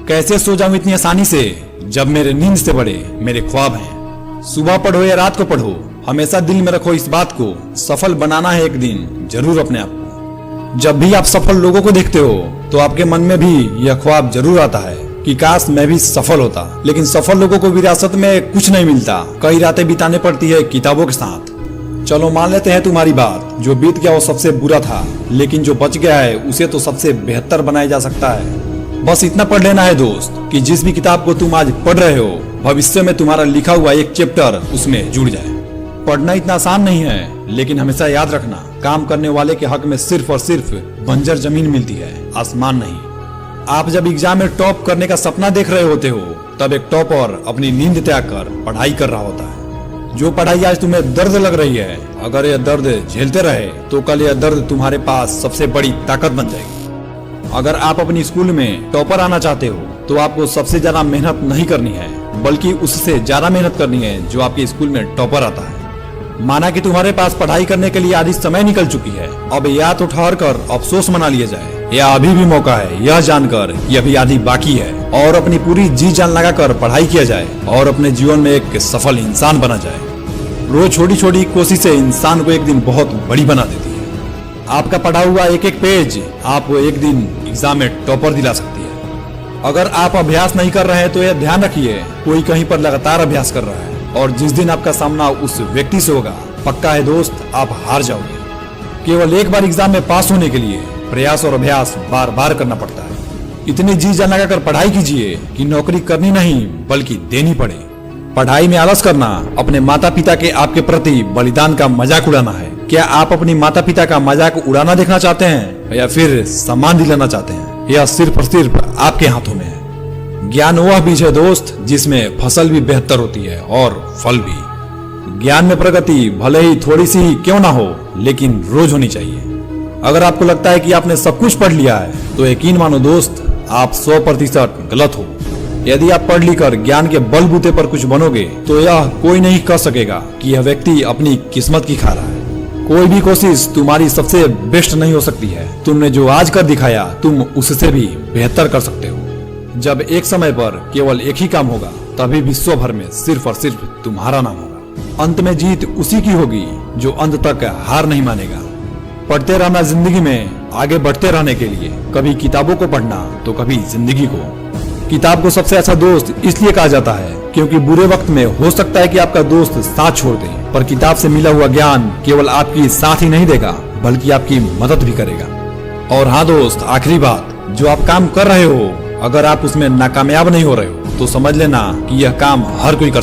कैसे सो जाऊं इतनी आसानी से जब मेरे नींद से बड़े मेरे ख्वाब हैं। सुबह पढ़ो या रात को पढ़ो, हमेशा दिल में रखो इस बात को, सफल बनाना है एक दिन जरूर अपने आप को। जब भी आप सफल लोगों को देखते हो तो आपके मन में भी यह ख्वाब जरूर आता है कि काश मैं भी सफल होता। लेकिन सफल लोगों को विरासत में कुछ नहीं मिलता, कई रातें बिताने पड़ती है किताबों के साथ। चलो मान लेते हैं तुम्हारी बात, जो बीत गया वो सबसे बुरा था, लेकिन जो बच गया है उसे तो सबसे बेहतर बनाया जा सकता है। बस इतना पढ़ लेना है दोस्त कि जिस भी किताब को तुम आज पढ़ रहे हो भविष्य में तुम्हारा लिखा हुआ एक चैप्टर उसमें जुड़ जाए। पढ़ना इतना आसान नहीं है, लेकिन हमेशा याद रखना, काम करने वाले के हक में सिर्फ और सिर्फ बंजर जमीन मिलती है, आसमान नहीं। आप जब एग्जाम में टॉप करने का सपना देख रहे होते हो तब एक टॉपर अपनी नींद त्याग कर पढ़ाई कर रहा होता है। जो पढ़ाई आज तुम्हें दर्द लग रही है, अगर यह दर्द झेलते रहे तो कल यह दर्द तुम्हारे पास सबसे बड़ी ताकत बन जाएगी। अगर आप अपनी स्कूल में टॉपर आना चाहते हो तो आपको सबसे ज्यादा मेहनत नहीं करनी है, बल्कि उससे ज्यादा मेहनत करनी है जो आपके स्कूल में टॉपर आता है। माना कि तुम्हारे पास पढ़ाई करने के लिए आधी समय निकल चुकी है, अब या तो ठहर कर अफसोस मना लिया जाए या अभी भी मौका है यह जानकर कि अभी आधी बाकी है और अपनी पूरी जी जान लगाकर पढ़ाई किया जाए और अपने जीवन में एक सफल इंसान बना जाए। रोज छोटी छोटी कोशिशें इंसान को एक दिन बहुत बड़ी बना देती है। आपका पढ़ा हुआ एक एक पेज आपको एक दिन एग्जाम में टॉपर दिला सकती है। अगर आप अभ्यास नहीं कर रहे हैं तो यह ध्यान रखिए, कोई कहीं पर लगातार अभ्यास कर रहा है और जिस दिन आपका सामना उस व्यक्ति से होगा, पक्का है दोस्त आप हार जाओगे। केवल एक बार एग्जाम में पास होने के लिए प्रयास और अभ्यास बार बार करना पड़ता है। इतनी जी जान लगाकर पढ़ाई कीजिए कि नौकरी करनी नहीं बल्कि देनी पड़े। पढ़ाई में आलस करना अपने माता पिता के आपके प्रति बलिदान का मजाक उड़ाना है। क्या आप अपनी माता पिता का मजाक उड़ाना देखना चाहते हैं या फिर सम्मान दिलाना चाहते हैं? यह सिर्फ और सिर्फ आपके हाथों में है। ज्ञान वह बीज है दोस्त जिसमें फसल भी बेहतर होती है और फल भी। ज्ञान में प्रगति भले ही थोड़ी सी ही क्यों ना हो, लेकिन रोज होनी चाहिए। अगर आपको लगता है कि आपने सब कुछ पढ़ लिया है तो यकीन मानो दोस्त आप 100% गलत हो। यदि आप पढ़ लिखकर ज्ञान के बलबूते पर कुछ बनोगे तो यह कोई नहीं कह सकेगा कि यह व्यक्ति अपनी किस्मत की खा रहा है। कोई भी कोशिश तुम्हारी सबसे बेस्ट नहीं हो सकती है। तुमने जो आज कर दिखाया तुम उससे भी बेहतर कर सकते हो। जब एक समय पर केवल एक ही काम होगा तभी विश्व भर में सिर्फ और सिर्फ तुम्हारा नाम होगा। अंत में जीत उसी की होगी जो अंत तक हार नहीं मानेगा। पढ़ते रहना जिंदगी में आगे बढ़ते रहने के लिए, कभी किताबों को पढ़ना तो कभी जिंदगी को। किताब को सबसे अच्छा दोस्त इसलिए कहा जाता है क्योंकि बुरे वक्त में हो सकता है कि आपका दोस्त साथ छोड़ दे, पर किताब से मिला हुआ ज्ञान केवल आपकी साथ ही नहीं देगा बल्कि आपकी मदद भी करेगा। और हाँ दोस्त, आखिरी बात, जो आप काम कर रहे हो अगर आप उसमें नाकामयाब नहीं हो रहे हो तो समझ लेना कि यह काम हर कोई कर